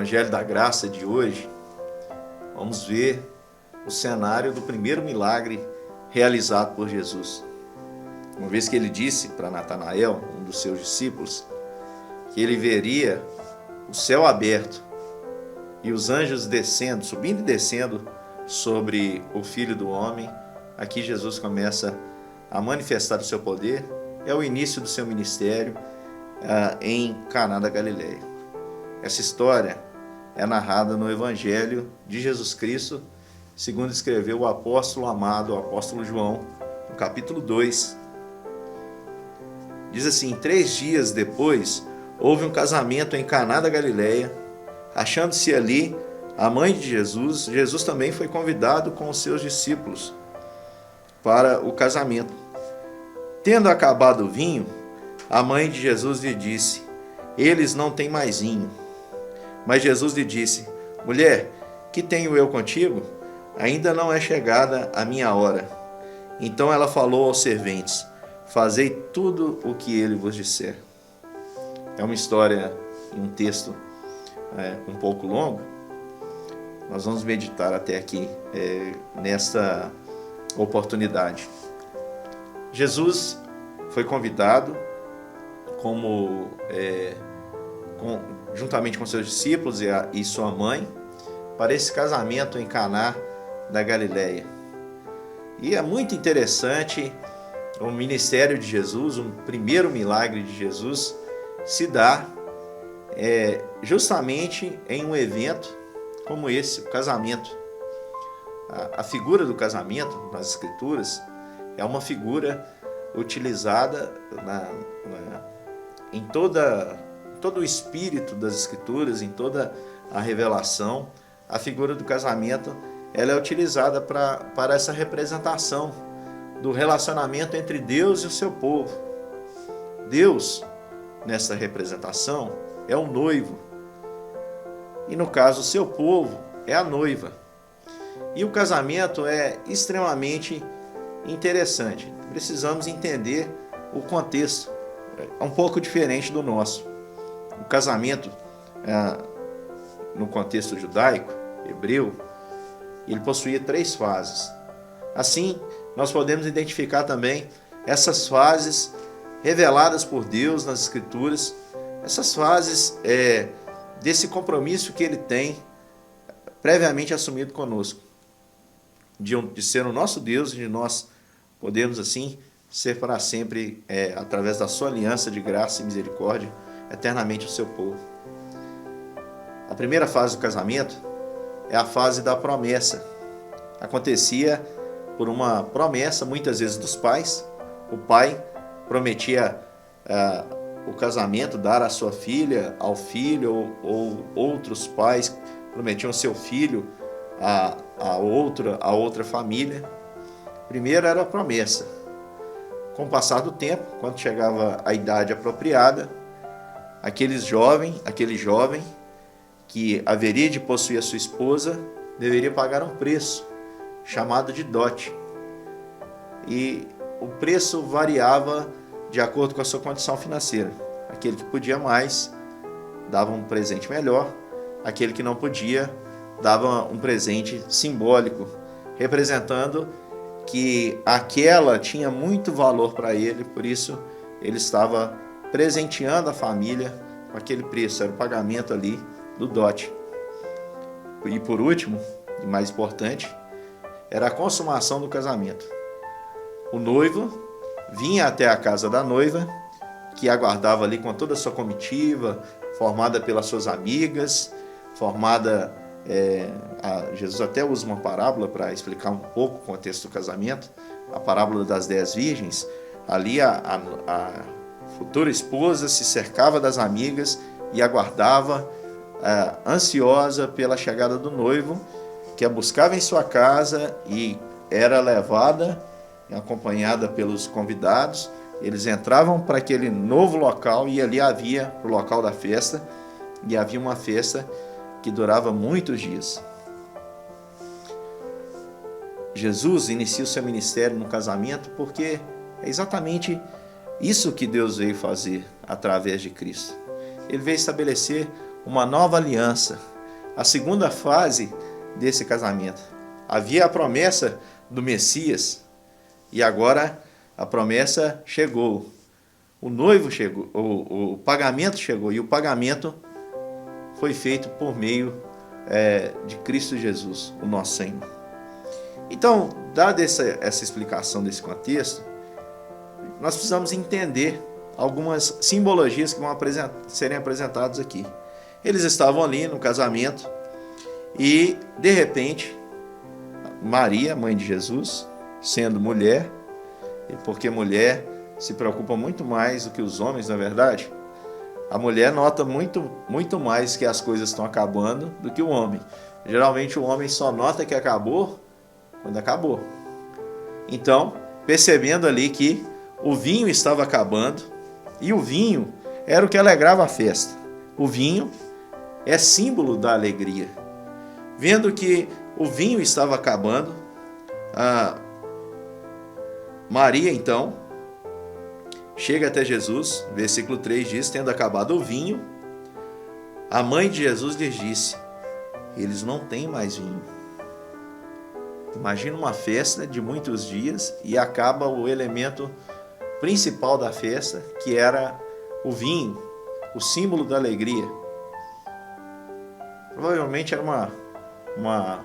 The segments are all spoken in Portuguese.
Evangelho da Graça de hoje, vamos ver o cenário do primeiro milagre realizado por Jesus. Uma vez que ele disse para Natanael, um dos seus discípulos, que ele veria o céu aberto e os anjos descendo, subindo e descendo sobre o Filho do Homem, aqui Jesus começa a manifestar o seu poder. É o início do seu ministério em Caná da Galileia. Essa história é narrada no Evangelho de Jesus Cristo, segundo escreveu o apóstolo amado, o apóstolo João, no capítulo 2. Diz assim: 3 dias depois, houve um casamento em Caná da Galileia. Achando-se ali a mãe de Jesus, Jesus também foi convidado com os seus discípulos para o casamento. Tendo acabado o vinho, a mãe de Jesus lhe disse: eles não têm mais vinho. Mas Jesus lhe disse: mulher, que tenho eu contigo? Ainda não é chegada a minha hora. Então ela falou aos serventes: fazei tudo o que ele vos disser. É uma história e um texto um pouco longo. Nós vamos meditar até aqui nesta oportunidade. Jesus foi convidado juntamente com seus discípulos e sua mãe para esse casamento em Caná da Galileia. E é muito interessante o ministério de Jesus, o primeiro milagre de Jesus se dá justamente em um evento como esse, o casamento. A figura do casamento nas Escrituras é uma figura utilizada em todo o espírito das Escrituras, em toda a revelação. A figura do casamento ela é utilizada para essa representação do relacionamento entre Deus e o seu povo. Deus, nessa representação, é o noivo. E no caso, o seu povo é a noiva. E o casamento é extremamente interessante. Precisamos entender o contexto. É um pouco diferente do nosso. O casamento, no contexto judaico, hebreu, ele possuía 3 fases. Assim, nós podemos identificar também essas fases reveladas por Deus nas Escrituras, essas fases desse compromisso que ele tem previamente assumido conosco, de ser o nosso Deus e de nós podermos assim ser para sempre, através da sua aliança de graça e misericórdia, eternamente o seu povo. A primeira fase do casamento é a fase da promessa. Acontecia por uma promessa, muitas vezes dos pais. O pai prometia o casamento, dar a sua filha ao filho, ou outros pais prometiam seu filho a outra família. Primeiro era a promessa. Com o passar do tempo, quando chegava a idade apropriada, aquele jovem que haveria de possuir a sua esposa deveria pagar um preço chamado de dote. E o preço variava de acordo com a sua condição financeira. Aquele que podia mais dava um presente melhor, aquele que não podia dava um presente simbólico, representando que aquela tinha muito valor para ele, por isso ele estava presenteando a família com aquele preço, era o pagamento ali do dote. E por último, e mais importante, era a consumação do casamento. O noivo vinha até a casa da noiva, que aguardava ali com toda a sua comitiva, formada pelas suas amigas, Jesus até usa uma parábola para explicar um pouco o contexto do casamento, a parábola das 10 virgens. Ali a futura esposa se cercava das amigas e aguardava, ansiosa pela chegada do noivo, que a buscava em sua casa e era levada, acompanhada pelos convidados. Eles entravam para aquele novo local e ali havia o local da festa, e havia uma festa que durava muitos dias. Jesus inicia o seu ministério no casamento porque é exatamente isso que Deus veio fazer através de Cristo. Ele veio estabelecer uma nova aliança a segunda fase desse casamento. Havia a promessa do Messias e agora a promessa chegou. O noivo chegou, o pagamento chegou e o pagamento foi feito por meio de Cristo Jesus, o nosso Senhor. Então, dada essa explicação desse contexto, nós precisamos entender algumas simbologias que vão serem apresentadas aqui. Eles estavam ali no casamento e, de repente, Maria, mãe de Jesus, sendo mulher, e porque mulher se preocupa muito mais do que os homens, na verdade, a mulher nota muito mais que as coisas estão acabando do que o homem. Geralmente o homem só nota que acabou quando acabou. Então, percebendo ali que o vinho estava acabando, e o vinho era o que alegrava a festa. O vinho é símbolo da alegria. Vendo que o vinho estava acabando, Maria então chega até Jesus, versículo 3 diz: tendo acabado o vinho, a mãe de Jesus lhes disse: eles não têm mais vinho. Imagina uma festa de muitos dias e acaba o elemento principal da festa, que era o vinho, o símbolo da alegria. Provavelmente era uma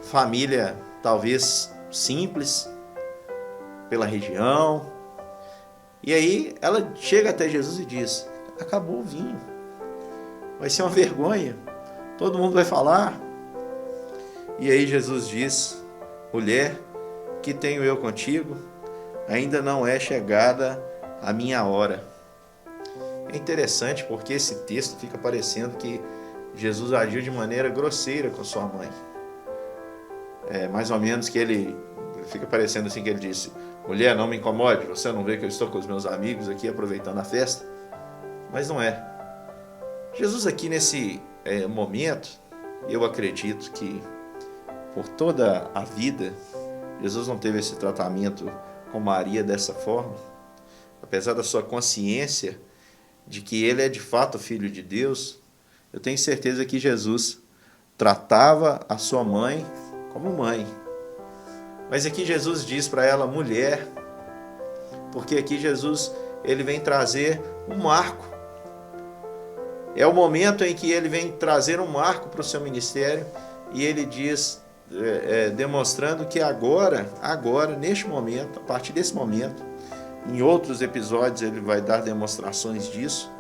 família talvez simples pela região. E aí ela chega até Jesus e diz: acabou o vinho, vai ser uma vergonha, todo mundo vai falar. E aí Jesus diz: mulher, que tenho eu contigo? Ainda não é chegada a minha hora. É interessante porque esse texto fica parecendo que Jesus agiu de maneira grosseira com sua mãe. Mais ou menos que ele fica parecendo assim que ele disse: mulher, não me incomode, você não vê que eu estou com os meus amigos aqui aproveitando a festa? Mas não é. Jesus aqui nesse momento, eu acredito que por toda a vida, Jesus não teve esse tratamento com Maria dessa forma. Apesar da sua consciência de que ele é de fato filho de Deus, eu tenho certeza que Jesus tratava a sua mãe como mãe. Mas aqui Jesus diz para ela mulher, porque aqui Jesus ele vem trazer um marco. É o momento em que ele vem trazer um marco para o seu ministério e ele diz, demonstrando que agora, neste momento, a partir desse momento, em outros episódios ele vai dar demonstrações disso,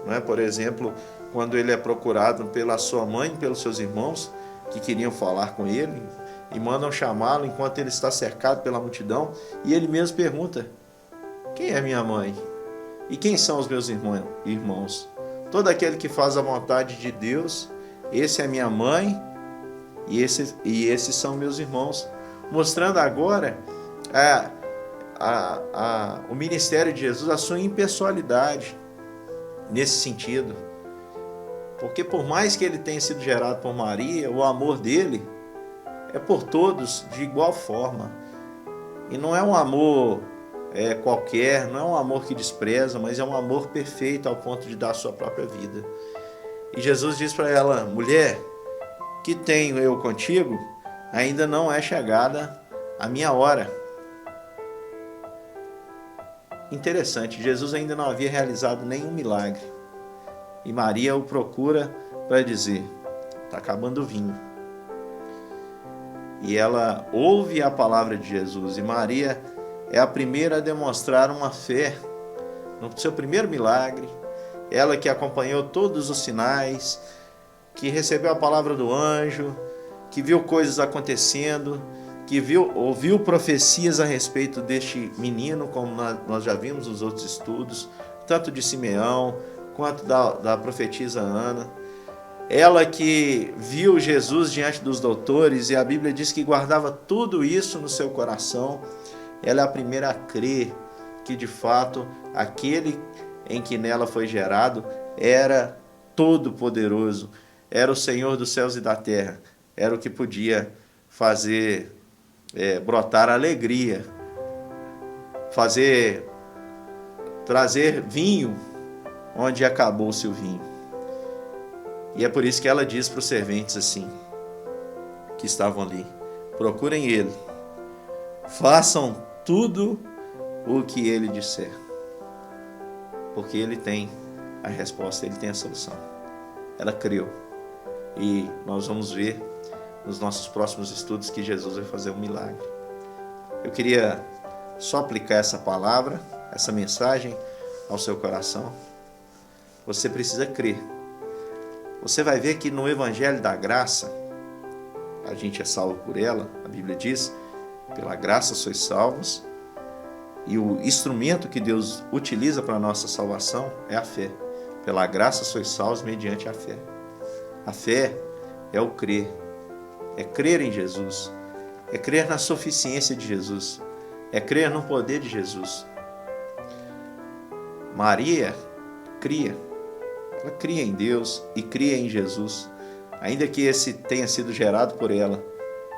não é? Por exemplo, quando ele é procurado pela sua mãe e pelos seus irmãos que queriam falar com ele e mandam chamá-lo enquanto ele está cercado pela multidão, e ele mesmo pergunta: quem é minha mãe? E quem são os meus irmãos? Todo aquele que faz a vontade de Deus, esse é minha mãe e esses são meus irmãos. Mostrando agora o ministério de Jesus, a sua impessoalidade nesse sentido. Porque por mais que ele tenha sido gerado por Maria, o amor dele é por todos de igual forma. E não é um amor qualquer, não é um amor que despreza, mas é um amor perfeito ao ponto de dar a sua própria vida. E Jesus diz para ela: mulher, que tenho eu contigo? Ainda não é chegada a minha hora. Interessante, Jesus ainda não havia realizado nenhum milagre. E Maria o procura para dizer: está acabando o vinho. E ela ouve a palavra de Jesus. E Maria é a primeira a demonstrar uma fé no seu primeiro milagre. Ela que acompanhou todos os sinais, que recebeu a palavra do anjo, que viu coisas acontecendo, que ouviu profecias a respeito deste menino, como nós já vimos nos outros estudos, tanto de Simeão quanto da profetisa Ana. Ela que viu Jesus diante dos doutores, e a Bíblia diz que guardava tudo isso no seu coração. Ela é a primeira a crer que de fato aquele em que nela foi gerado era todo-poderoso, era o Senhor dos céus e da terra, era o que podia fazer brotar alegria, trazer vinho onde acabou-se o vinho. E é por isso que ela diz para os serventes assim, que estavam ali: procurem ele, façam tudo o que ele disser, porque ele tem a resposta, ele tem a solução. Ela creu, e nós vamos ver nos nossos próximos estudos que Jesus vai fazer um milagre. Eu queria só aplicar essa palavra, essa mensagem ao seu coração. Você precisa crer. Você vai ver que no Evangelho da Graça, a gente é salvo por ela, a Bíblia diz, pela graça sois salvos, e o instrumento que Deus utiliza para a nossa salvação é a fé. Pela graça sois salvos mediante a fé. A fé é o crer, é crer em Jesus, é crer na suficiência de Jesus, é crer no poder de Jesus. Maria cria, ela cria em Deus e cria em Jesus, ainda que esse tenha sido gerado por ela.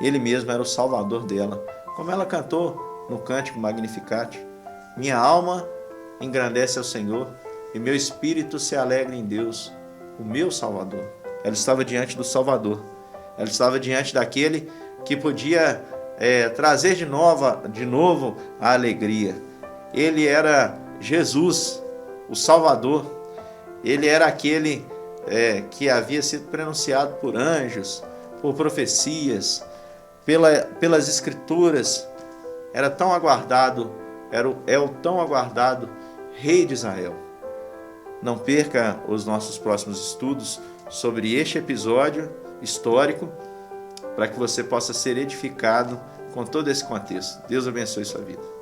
Ele mesmo era o Salvador dela, como ela cantou no cântico Magnificat: minha alma engrandece ao Senhor e meu espírito se alegra em Deus, o meu Salvador. Ela estava diante do Salvador, ela estava diante daquele que podia trazer de novo a alegria. Ele era Jesus, o Salvador. Ele era aquele que havia sido prenunciado por anjos, por profecias, pelas Escrituras. Era tão aguardado, é o tão aguardado Rei de Israel. Não perca os nossos próximos estudos sobre este episódio histórico, para que você possa ser edificado com todo esse contexto. Deus abençoe sua vida.